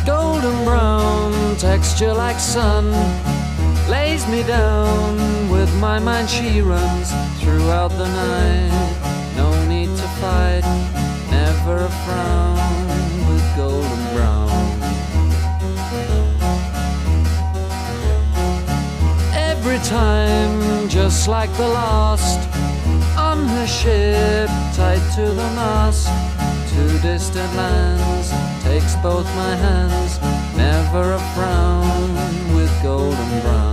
Golden brown texture like sun lays me down. With my mind she runs throughout the night. No need to fight, never a frown with golden brown. Every time, just like the last, on her ship, tied to the mast, to distant lands, takes both my hands, never a frown with golden brown.